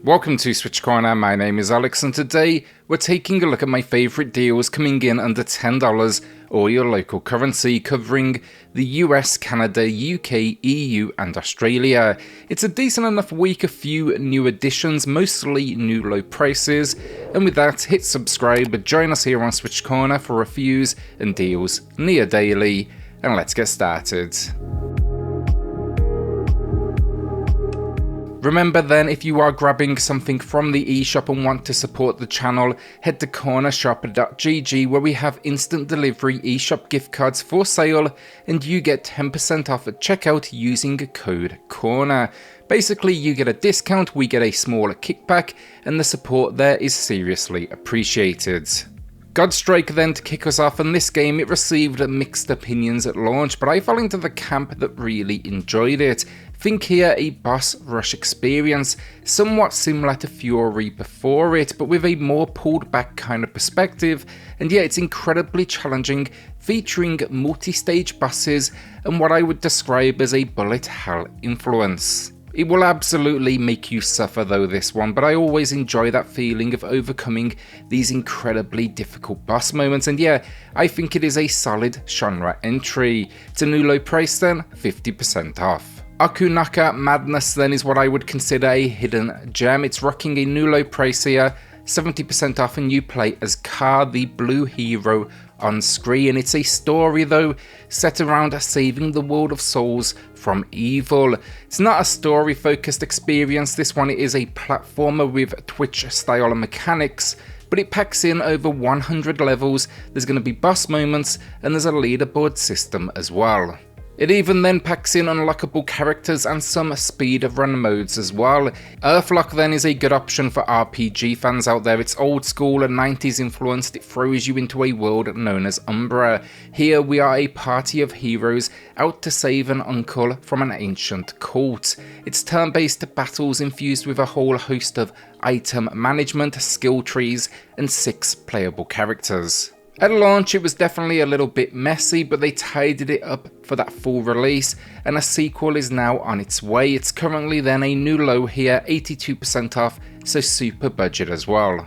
Welcome to SwitchCorner, my name is Alex and today we're taking a look at my favourite deals coming in under $10 or your local currency, covering the US, Canada, UK, EU and Australia. It's a decent enough week, a few new additions, mostly new low prices, and with that hit subscribe, join us here on SwitchCorner for reviews and deals near daily, and let's get started. Remember then, if you are grabbing something from the eShop and want to support the channel, head to cornershop.gg where we have instant delivery eShop gift cards for sale and you get 10% off at checkout using code CORNER. Basically you get a discount, we get a smaller kickback, and the support there is seriously appreciated. Godstrike then to kick us off, and this game it received mixed opinions at launch, but I fell into the camp that really enjoyed it. Think here a boss rush experience, somewhat similar to Fury before it, but with a more pulled back kind of perspective, and yeah, it's incredibly challenging, featuring multi-stage bosses and what I would describe as a bullet hell influence. It will absolutely make you suffer though, this one, but I always enjoy that feeling of overcoming these incredibly difficult boss moments, and yeah, I think it is a solid genre entry. It's a new low price then, 50% off. OkunoKA Madness then is what I would consider a hidden gem. It's rocking a new low price here, 70% off, and you play as Ka, the blue hero on screen. It's a story though, set around saving the world of souls from evil. It's not a story focused experience, this one is a platformer with Twitch style mechanics, but it packs in over 100 levels, there's going to be boss moments, and there's a leaderboard system as well. It even then packs in unlockable characters and some speedrun modes as well. Earthlock then is a good option for RPG fans out there. It's old school and 90s influenced. It throws you into a world known as Umbra. Here we are a party of heroes out to save an uncle from an ancient cult. It's turn-based battles infused with a whole host of item management, skill trees, and 6 playable characters. At launch it was definitely a little bit messy, but they tidied it up for that full release, and a sequel is now on its way. It's currently then a new low here, 82% off, so super budget as well.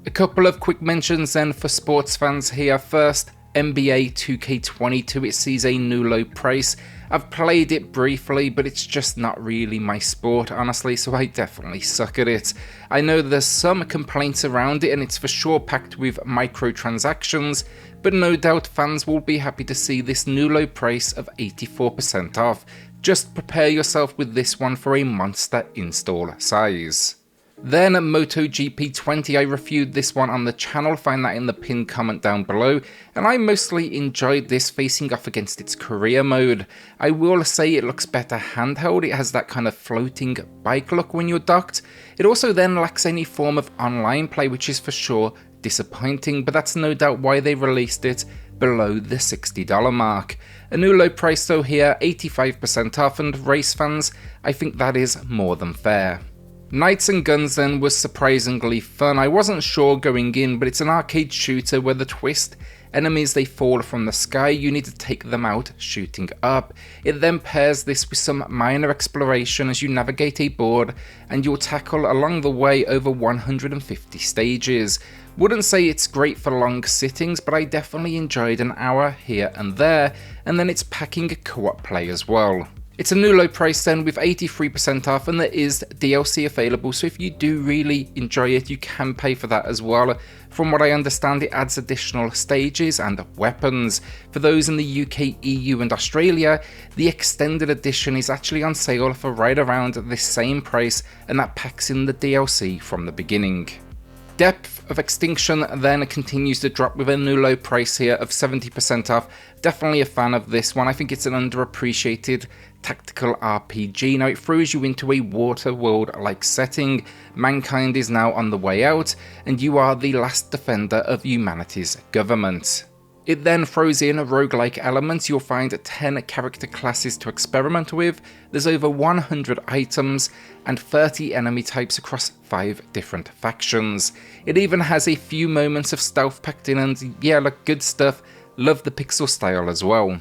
A couple of quick mentions then for sports fans here. First, NBA 2K22, it sees a new low price. I've played it briefly, but it's just not really my sport, honestly, so I definitely suck at it. I know there's some complaints around it, and it's for sure packed with microtransactions, but no doubt fans will be happy to see this new low price of 84% off. Just prepare yourself with this one for a monster install size. Then MotoGP 20, I reviewed this one on the channel, find that in the pinned comment down below, and I mostly enjoyed this facing off against its career mode. I will say it looks better handheld, it has that kind of floating bike look when you're docked. It also then lacks any form of online play, which is for sure disappointing, but that's no doubt why they released it below the $60 mark. A new low price though here, 85% off, and race fans, I think that is more than fair. Knights and Guns then was surprisingly fun. I wasn't sure going in, but it's an arcade shooter where the twist, enemies they fall from the sky, you need to take them out shooting up. It then pairs this with some minor exploration as you navigate a board and you'll tackle along the way over 150 stages. Wouldn't say it's great for long sittings, but I definitely enjoyed an hour here and there, and then it's packing a co-op play as well. It's a new low price then with 83% off, and there is DLC available, so if you do really enjoy it you can pay for that as well. From what I understand it adds additional stages and weapons. For those in the UK, EU and Australia, the extended edition is actually on sale for right around the same price, and that packs in the DLC from the beginning. Depth of Extinction then continues to drop with a new low price here of 70% off. Definitely a fan of this one. I think it's an underappreciated tactical RPG. Now it throws you into a water world like setting. Mankind is now on the way out and you are the last defender of humanity's government. It then throws in roguelike elements. You'll find 10 character classes to experiment with, there's over 100 items and 30 enemy types across 5 different factions. It even has a few moments of stealth packed in, and yeah, look, good stuff, love the pixel style as well.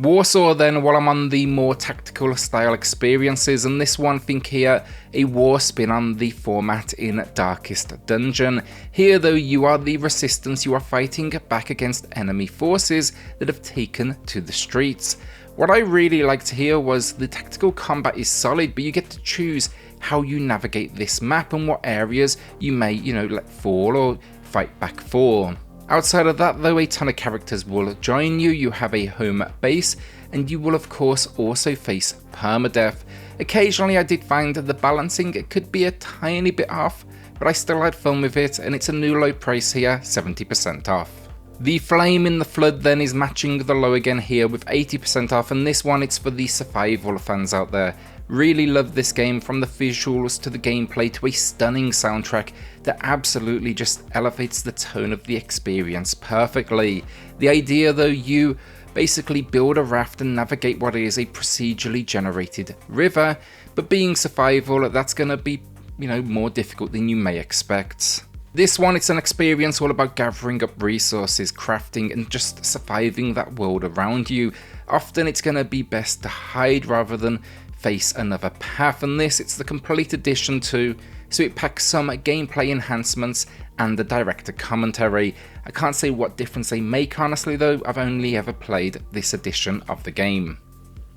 Warsaw then, while I'm on the more tactical style experiences, and this one, think here, a war spin on the format in Darkest Dungeon. Here though, you are the resistance, you are fighting back against enemy forces that have taken to the streets. What I really liked here was the tactical combat is solid, but you get to choose how you navigate this map and what areas you may, let fall or fight back for. Outside of that though, a ton of characters will join you, you have a home base, and you will of course also face permadeath. Occasionally I did find the balancing could be a tiny bit off, but I still had fun with it, and it's a new low price here, 70% off. The Flame in the Flood then is matching the low again here with 80% off, and this one it's for the survival fans out there. Really love this game, from the visuals to the gameplay to a stunning soundtrack that absolutely just elevates the tone of the experience perfectly. The idea though, you basically build a raft and navigate what is a procedurally generated river, but being survival, that's going to be, more difficult than you may expect. This one, it's an experience all about gathering up resources, crafting, and just surviving that world around you. Often it's going to be best to hide rather than face another path, and this, it's the complete edition too, so it packs some gameplay enhancements and the director commentary. I can't say what difference they make honestly though, I've only ever played this edition of the game.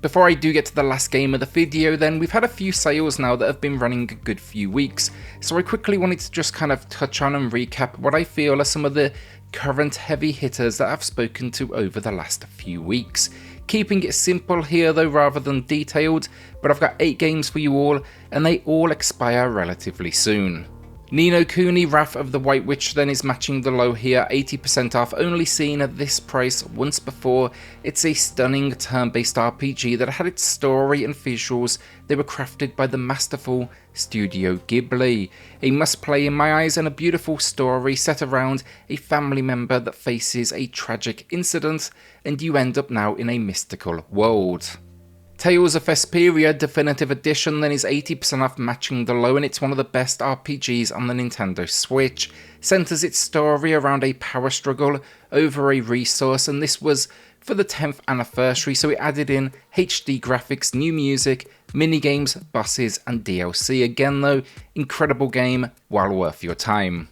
Before I do get to the last game of the video then, we've had a few sales now that have been running a good few weeks, so I quickly wanted to just kind of touch on and recap what I feel are some of the current heavy hitters that I've spoken to over the last few weeks. Keeping it simple here though rather than detailed, but I've got 8 games for you all, and they all expire relatively soon. Ni no Kuni Wrath of the White Witch then is matching the low here, 80% off, only seen at this price once before. It's a stunning turn-based RPG that had its story and visuals. They were crafted by the masterful Studio Ghibli. A must-play in my eyes, and a beautiful story set around a family member that faces a tragic incident, and you end up now in a mystical world. Tales of Vesperia Definitive Edition then is 80% off, matching the low, and it's one of the best RPGs on the Nintendo Switch. Centers its story around a power struggle over a resource, and this was for the 10th anniversary, so it added in HD graphics, new music, minigames, bosses, and DLC. Again though, incredible game, well worth your time.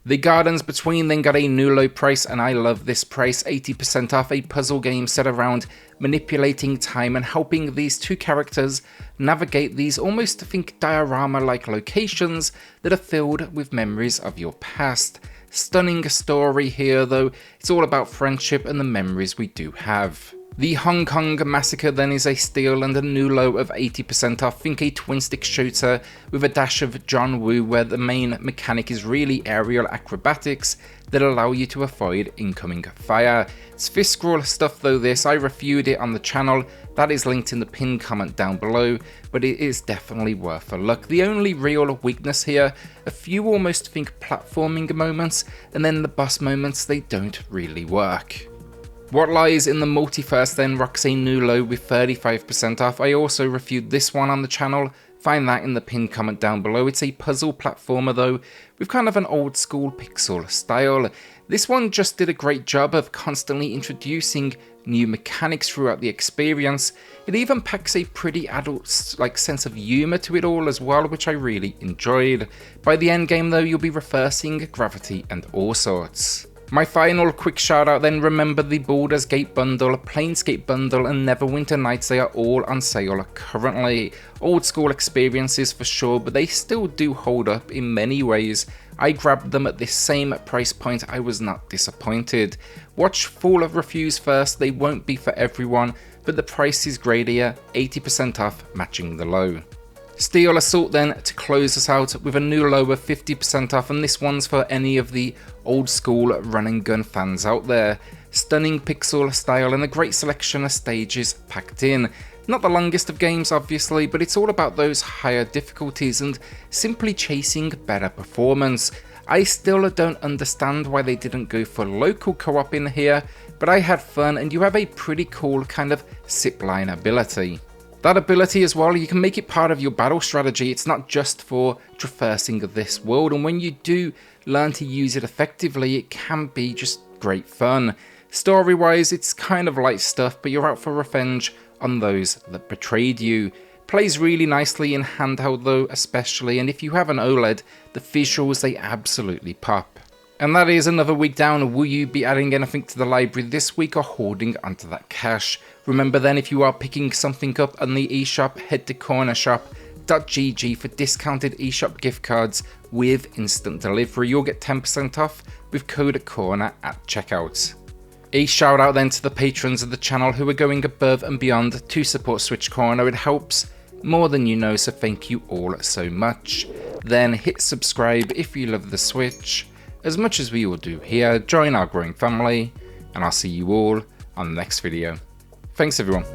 The Gardens Between then got a new low price, and I love this price, 80% off, a puzzle game set around manipulating time and helping these two characters navigate these almost, think, diorama-like locations that are filled with memories of your past. Stunning story here though, it's all about friendship and the memories we do have. The Hong Kong Massacre then is a steal and a new low of 80% off. Think a twin-stick shooter with a dash of John Woo, where the main mechanic is really aerial acrobatics that allow you to avoid incoming fire. It's fist scroll stuff though this, I reviewed it on the channel, that is linked in the pinned comment down below, but it is definitely worth a look. The only real weakness here, a few almost think platforming moments, and then the boss moments, they don't really work. What Lies in the Multiverse then rocks a new low with 35% off. I also reviewed this one on the channel, find that in the pinned comment down below. It's a puzzle platformer though, with kind of an old school pixel style. This one just did a great job of constantly introducing new mechanics throughout the experience. It even packs a pretty adult sense of humour to it all as well, which I really enjoyed. By the end game though, you'll be reversing gravity and all sorts. My final quick shout out then, remember the Baldur's Gate bundle, Planescape bundle, and Neverwinter Nights, they are all on sale currently. Old school experiences for sure, but they still do hold up in many ways. I grabbed them at this same price point, I was not disappointed. Watch full reviews first, they won't be for everyone, but the price is great here, 80% off, matching the low. Steel Assault then to close us out with a new low of 50% off, and this one's for any of the old school run and gun fans out there. Stunning pixel style and a great selection of stages packed in. Not the longest of games obviously, but it's all about those higher difficulties and simply chasing better performance. I still don't understand why they didn't go for local co-op in here, but I had fun, and you have a pretty cool kind of zipline ability. That ability as well, you can make it part of your battle strategy. It's not just for traversing this world, and when you do learn to use it effectively, it can be just great fun. Story-wise, it's kind of light stuff, but you're out for revenge on those that betrayed you. Plays really nicely in handheld though, especially, and if you have an OLED, the visuals, they absolutely pop. And that is another week down. Will you be adding anything to the library this week or hoarding onto that cash? Remember then, if you are picking something up on the eShop, head to cornershop.gg for discounted eShop gift cards with instant delivery. You'll get 10% off with code CORNER at checkout. A shout out then to the patrons of the channel who are going above and beyond to support SwitchCorner. It helps more than you know, so thank you all so much. Then hit subscribe if you love the Switch as much as we all do here. Join our growing family, and I'll see you all on the next video. Thanks everyone.